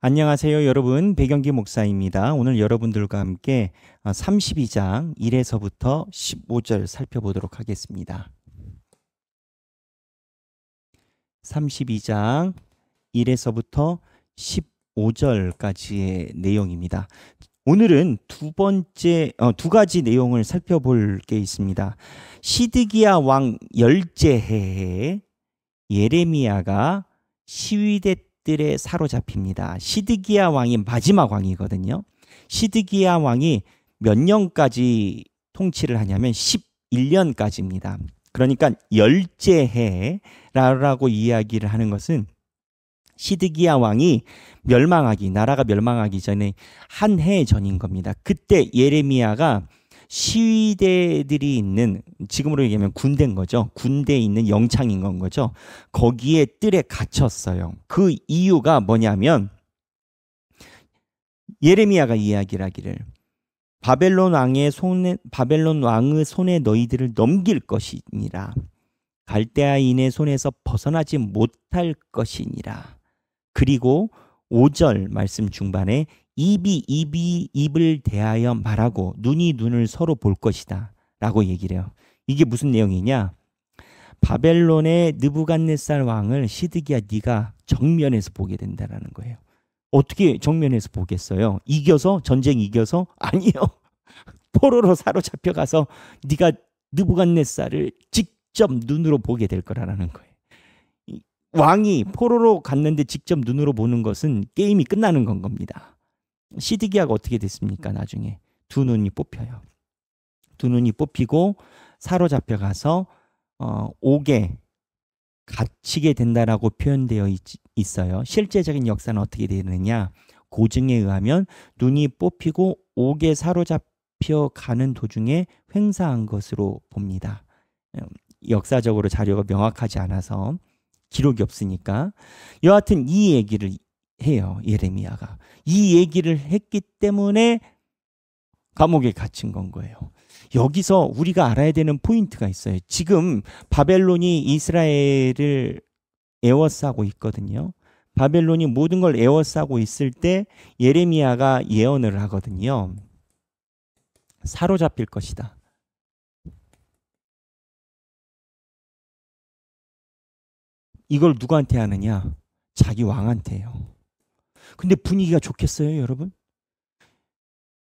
안녕하세요, 여러분. 백영기 목사입니다. 오늘 여러분들과 함께 32장 1에서부터 15절 살펴보도록 하겠습니다. 32장 1에서부터 15절까지의 내용입니다. 오늘은 두 가지 내용을 살펴볼 게 있습니다. 시드기야 왕 열제해에 예레미야가 시위대들에 사로잡힙니다. 시드기야 왕이 마지막 왕이거든요. 시드기야 왕이 몇 년까지 통치를 하냐면 11년까지입니다. 그러니까 열제해라고 이야기를 하는 것은 시드기야 왕이 나라가 멸망하기 전에 한 해 전인 겁니다. 그때 예레미야가 시위대들이 있는, 지금으로 얘기하면 군대인 거죠. 군대에 있는 영창인 건 거죠. 거기에 뜰에 갇혔어요. 그 이유가 뭐냐면 예레미야가 이야기를 하기를 바벨론 왕의 손에 너희들을 넘길 것이니라. 갈대아인의 손에서 벗어나지 못할 것이니라. 그리고 5절 말씀 중반에 입을 대하여 말하고 눈이 눈을 서로 볼 것이다 라고 얘기를 해요. 이게 무슨 내용이냐? 바벨론의 느부갓네살 왕을 시드기야 네가 정면에서 보게 된다는 거예요. 어떻게 정면에서 보겠어요? 전쟁 이겨서? 아니요. 포로로 사로잡혀 가서 네가 느부갓네살을 직접 눈으로 보게 될 거라는 거예요. 왕이 포로로 갔는데 직접 눈으로 보는 것은 게임이 끝나는 건 겁니다. 시드기야가 어떻게 됐습니까? 나중에 두 눈이 뽑혀요. 두 눈이 뽑히고 사로잡혀 가서 옥에 갇히게 된다라고 표현되어 있어요. 실제적인 역사는 어떻게 되느냐? 고증에 의하면 눈이 뽑히고 옥에 사로잡혀 가는 도중에 횡사한 것으로 봅니다. 역사적으로 자료가 명확하지 않아서 기록이 없으니까 여하튼 이 얘기를 해요. 예레미야가 이 얘기를 했기 때문에 감옥에 갇힌 건 거예요. 여기서 우리가 알아야 되는 포인트가 있어요. 지금 바벨론이 이스라엘을 에워싸고 있거든요. 바벨론이 모든 걸 에워싸고 있을 때 예레미야가 예언을 하거든요. 사로잡힐 것이다. 이걸 누구한테 하느냐? 자기 왕한테 해요. 근데 분위기가 좋겠어요, 여러분?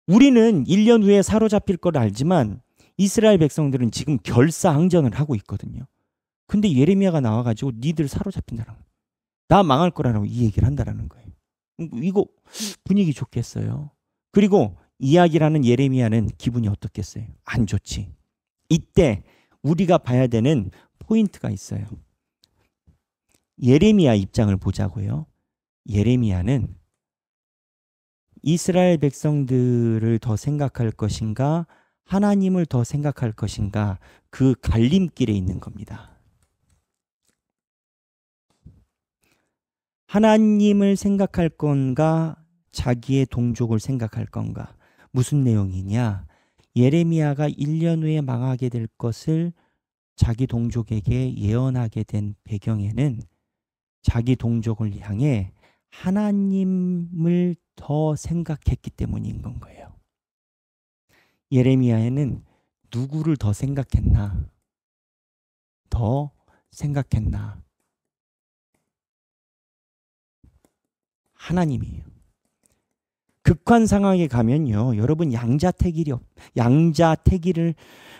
우리는 1년 후에 사로잡힐 걸 알지만 이스라엘 백성들은 지금 결사항전을 하고 있거든요. 근데 예레미야가 나와가지고 니들 사로잡힌다라고, 나 망할 거라고 이 얘기를 한다라는 거예요. 이거 분위기 좋겠어요. 그리고 이야기를 하는 예레미야는 기분이 어떻겠어요? 안 좋지. 이때 우리가 봐야 되는 포인트가 있어요. 예레미야 입장을 보자고요. 예레미야는 이스라엘 백성들을 더 생각할 것인가, 하나님을 더 생각할 것인가, 그 갈림길에 있는 겁니다. 하나님을 생각할 건가, 자기의 동족을 생각할 건가. 무슨 내용이냐? 예레미야가 1년 후에 망하게 될 것을 자기 동족에게 예언하게 된 배경에는 자기 동족을 향해 하나님을 더 생각했기 때문인 건 거예요. 예레미야에는 누구를 더 생각했나? 하나님이에요. 극한 상황에 가면요, 여러분 양자택일을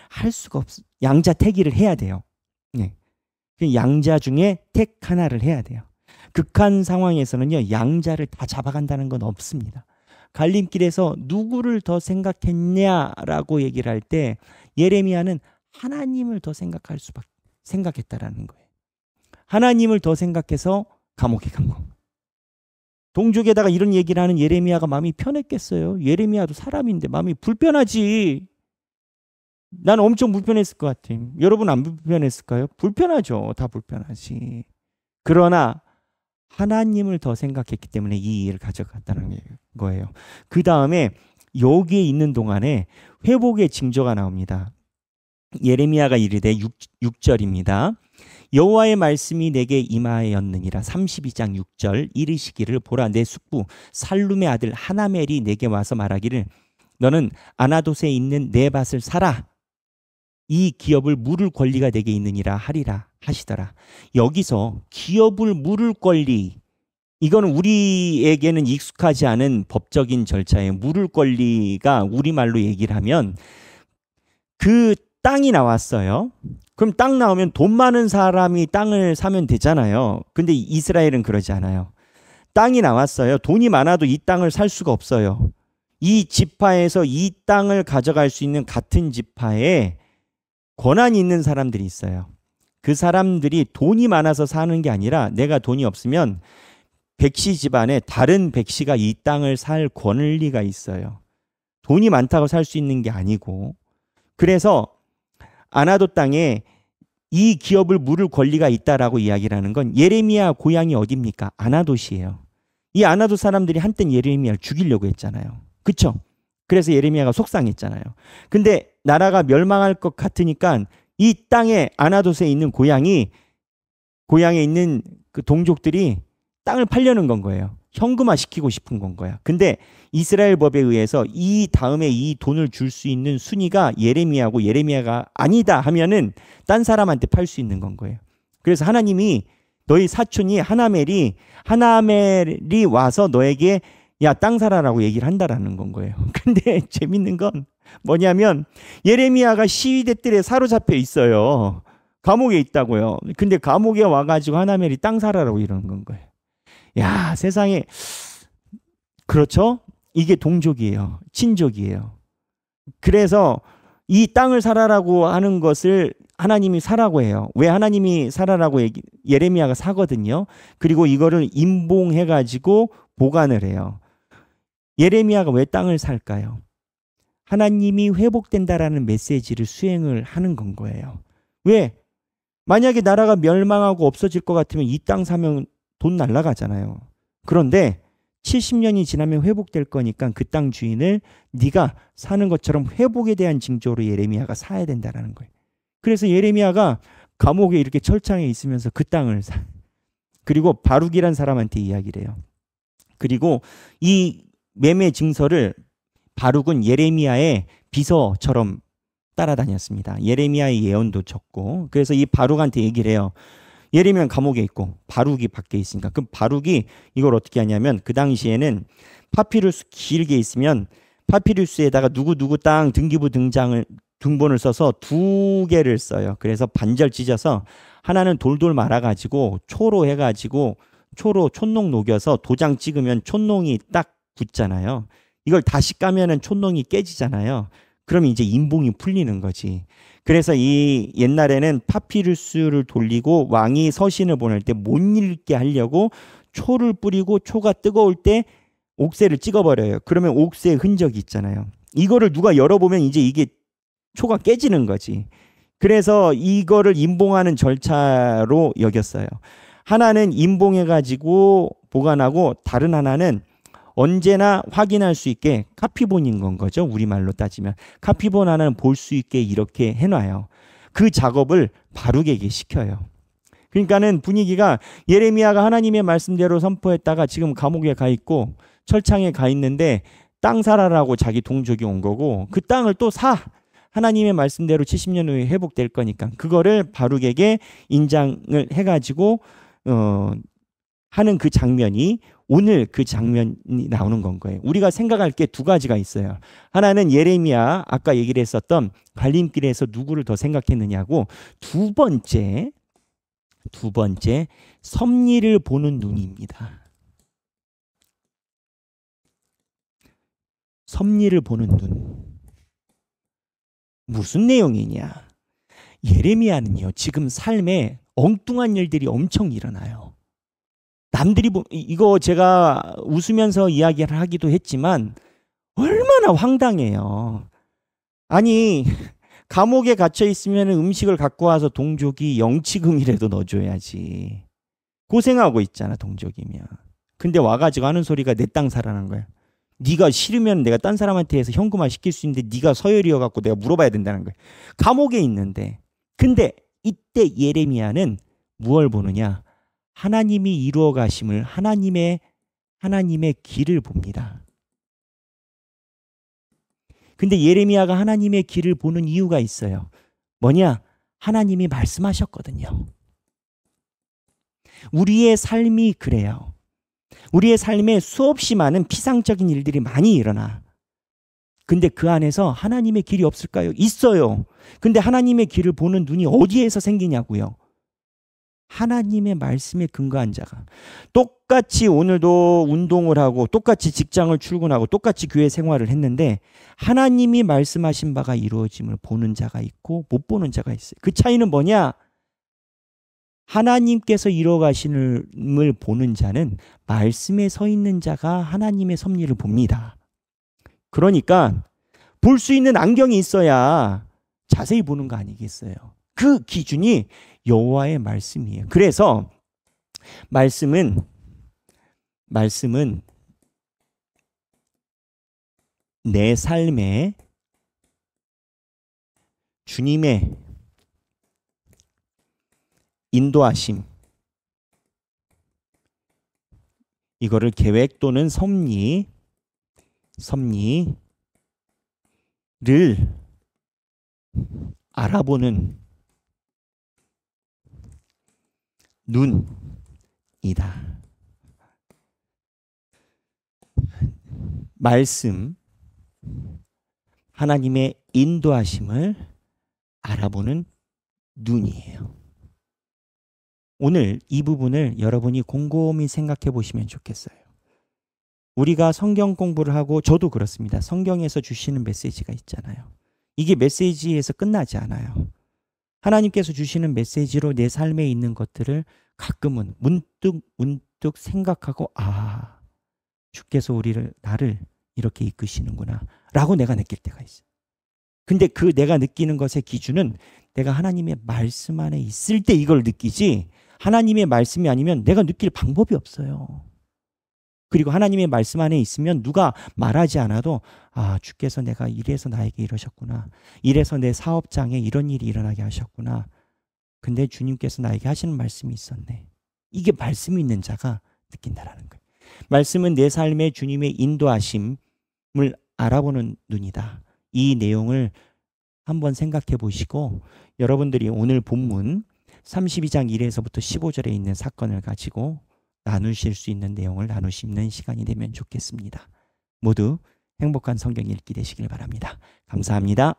할 수가 없어요. 양자택일을 해야 돼요. 네. 양자 중에 택 하나를 해야 돼요. 극한 상황에서는요, 양자를 다 잡아간다는 건 없습니다. 갈림길에서 누구를 더 생각했냐라고 얘기를 할 때 예레미야는 하나님을 더 생각했다라는 거예요. 하나님을 더 생각해서 감옥에 간 거. 동족에다가 이런 얘기를 하는 예레미야가 마음이 편했겠어요? 예레미야도 사람인데 마음이 불편하지. 난 엄청 불편했을 것 같아. 여러분 안 불편했을까요? 불편하죠. 다 불편하지. 그러나 하나님을 더 생각했기 때문에 이 일을 가져갔다는 거예요. 그 다음에 여기에 있는 동안에 회복의 징조가 나옵니다. 예레미야가 이르되 6절입니다. 여호와의 말씀이 내게 임하였느니라. 32장 6절. 이르시기를 보라 내 숙부 살룸의 아들 하나멜이 내게 와서 말하기를 너는 아나돗에 있는 내 밭을 사라. 이 기업을 물을 권리가 내게 있느니라 하리라 하시더라. 여기서 기업을 물을 권리, 이거는 우리에게는 익숙하지 않은 법적인 절차에 물을 권리가 우리말로 얘기를 하면 그 땅이 나왔어요. 그럼 땅 나오면 돈 많은 사람이 땅을 사면 되잖아요. 근데 이스라엘은 그러지 않아요. 땅이 나왔어요. 돈이 많아도 이 땅을 살 수가 없어요. 이 지파에서 이 땅을 가져갈 수 있는 같은 지파에 권한이 있는 사람들이 있어요. 그 사람들이 돈이 많아서 사는 게 아니라 내가 돈이 없으면 백씨 집안에 다른 백씨가 이 땅을 살 권리가 있어요. 돈이 많다고 살 수 있는 게 아니고. 그래서 아나돗 땅에 이 기업을 물을 권리가 있다라고 이야기를 하는 건 예레미야 고향이 어디입니까? 아나돗이에요. 이 아나돗 사람들이 한때 예레미야를 죽이려고 했잖아요. 그쵸? 그래서 예레미야가 속상했잖아요. 근데 나라가 멸망할 것 같으니까 이 땅에 아나돗에 있는 고향에 있는 그 동족들이 땅을 팔려는 건 거예요. 현금화 시키고 싶은 건 거야. 근데 이스라엘 법에 의해서 이 다음에 이 돈을 줄 수 있는 순위가 예레미야고 예레미야가 아니다 하면은 딴 사람한테 팔 수 있는 건 거예요. 그래서 하나님이 너희 사촌이 하나멜이 와서 너에게 야, 땅 사라라고 얘기를 한다라는 건 거예요. 근데 재밌는 건 뭐냐면 예레미야가 시위대 뜰에 사로잡혀 있어요. 감옥에 있다고요. 근데 감옥에 와가지고 하나멜이 땅 사라라고 이러는 건 거예요. 야, 세상에. 그렇죠? 이게 동족이에요. 친족이에요. 그래서 이 땅을 사라라고 하는 것을 하나님이 사라고 해요. 왜 하나님이 사라라고 예레미야가 사거든요. 그리고 이거를 임봉해가지고 보관을 해요. 예레미야가 왜 땅을 살까요? 하나님이 회복된다라는 메시지를 수행을 하는 건 거예요. 왜? 만약에 나라가 멸망하고 없어질 것 같으면 이 땅 사면 돈 날라가잖아요. 그런데 70년이 지나면 회복될 거니까 그 땅 주인을 네가 사는 것처럼 회복에 대한 징조로 예레미야가 사야 된다라는 거예요. 그래서 예레미야가 감옥에 이렇게 철창에 있으면서 그 땅을 사. 그리고 바룩이란 사람한테 이야기를 해요. 그리고 이 매매 증서를 바룩은 예레미야의 비서처럼 따라다녔습니다. 예레미야의 예언도 적고. 그래서 이 바룩한테 얘기를 해요. 예레미야는 감옥에 있고 바룩이 밖에 있으니까. 그럼 바룩이 이걸 어떻게 하냐면 그 당시에는 파피루스 길게 있으면 파피루스에다가 누구 땅 등기부 등본을 써서 2개를 써요. 그래서 반절 찢어서 하나는 돌돌 말아가지고 초로 해가지고 촌농 녹여서 도장 찍으면 촌농이 딱 붙잖아요. 이걸 다시 까면은 촌농이 깨지잖아요. 그럼 이제 인봉이 풀리는 거지. 그래서 이 옛날에는 파피루스를 돌리고 왕이 서신을 보낼 때 못 읽게 하려고 초를 뿌리고 초가 뜨거울 때 옥새를 찍어버려요. 그러면 옥새 흔적이 있잖아요. 이거를 누가 열어보면 이제 이게 초가 깨지는 거지. 그래서 이거를 인봉하는 절차로 여겼어요. 하나는 인봉해가지고 보관하고 다른 하나는 언제나 확인할 수 있게 카피본인 건 거죠. 우리말로 따지면. 카피본 하나는 볼 수 있게 이렇게 해놔요. 그 작업을 바룩에게 시켜요. 그러니까는 분위기가 예레미야가 하나님의 말씀대로 선포했다가 지금 감옥에 가 있고 철창에 가 있는데 땅 사라라고 자기 동족이 온 거고 그 땅을 또 사. 하나님의 말씀대로 70년 후에 회복될 거니까 그거를 바룩에게 인장을 해가지고 하는 그 장면이 오늘 그 장면이 나오는 건 거예요. 우리가 생각할 게 2가지가 있어요. 하나는 예레미야 아까 얘기를 했었던 갈림길에서 누구를 더 생각했느냐고 두 번째 섭리를 보는 눈입니다. 섭리를 보는 눈. 무슨 내용이냐? 예레미야는요. 지금 삶에 엉뚱한 일들이 엄청 일어나요. 남들이 이거 제가 웃으면서 이야기를 하기도 했지만 얼마나 황당해요. 아니 감옥에 갇혀 있으면 음식을 갖고 와서 동족이 영치금이라도 넣어줘야지. 고생하고 있잖아 동족이면. 근데 와가지고 하는 소리가 내 땅 사라는 거야. 네가 싫으면 내가 딴 사람한테 해서 현금화 시킬 수 있는데 네가 서열이어갖고 내가 물어봐야 된다는 거야. 감옥에 있는데. 근데 이때 예레미야는 무엇을 보느냐? 하나님이 이루어 가심을, 하나님의 길을 봅니다. 근데 예레미야가 하나님의 길을 보는 이유가 있어요. 뭐냐? 하나님이 말씀하셨거든요. 우리의 삶이 그래요. 우리의 삶에 수없이 많은 피상적인 일들이 많이 일어나. 근데 그 안에서 하나님의 길이 없을까요? 있어요. 근데 하나님의 길을 보는 눈이 어디에서 생기냐고요? 하나님의 말씀에 근거한 자가. 똑같이 오늘도 운동을 하고 똑같이 직장을 출근하고 똑같이 교회 생활을 했는데 하나님이 말씀하신 바가 이루어짐을 보는 자가 있고 못 보는 자가 있어요. 그 차이는 뭐냐? 하나님께서 이루어 가심을 보는 자는 말씀에 서 있는 자가 하나님의 섭리를 봅니다. 그러니까 볼 수 있는 안경이 있어야 자세히 보는 거 아니겠어요? 그 기준이 여호와의 말씀이에요. 그래서 말씀은 내 삶에 주님의 인도하심, 이거를 계획 또는 섭리를 알아보는 눈이다. 말씀, 하나님의 인도하심을 알아보는 눈이에요. 오늘 이 부분을 여러분이 곰곰이 생각해 보시면 좋겠어요. 우리가 성경 공부를 하고, 저도 그렇습니다. 성경에서 주시는 메시지가 있잖아요. 이게 메시지에서 끝나지 않아요. 하나님께서 주시는 메시지로 내 삶에 있는 것들을 가끔은 문득 생각하고, 아, 주께서 나를 이렇게 이끄시는구나 라고 내가 느낄 때가 있어요. 근데 그 내가 느끼는 것의 기준은 내가 하나님의 말씀 안에 있을 때 이걸 느끼지, 하나님의 말씀이 아니면 내가 느낄 방법이 없어요. 그리고 하나님의 말씀 안에 있으면 누가 말하지 않아도, 아, 주께서 내가 이래서 나에게 이러셨구나, 이래서 내 사업장에 이런 일이 일어나게 하셨구나, 근데 주님께서 나에게 하시는 말씀이 있었네. 이게 말씀이 있는 자가 느낀다라는 거예요. 말씀은 내 삶에 주님의 인도하심을 알아보는 눈이다. 이 내용을 한번 생각해 보시고, 여러분들이 오늘 본문 32장 1에서부터 15절에 있는 사건을 가지고 나누실 수 있는 내용을 나누시는 시간이 되면 좋겠습니다. 모두 행복한 성경 읽기 되시길 바랍니다. 감사합니다.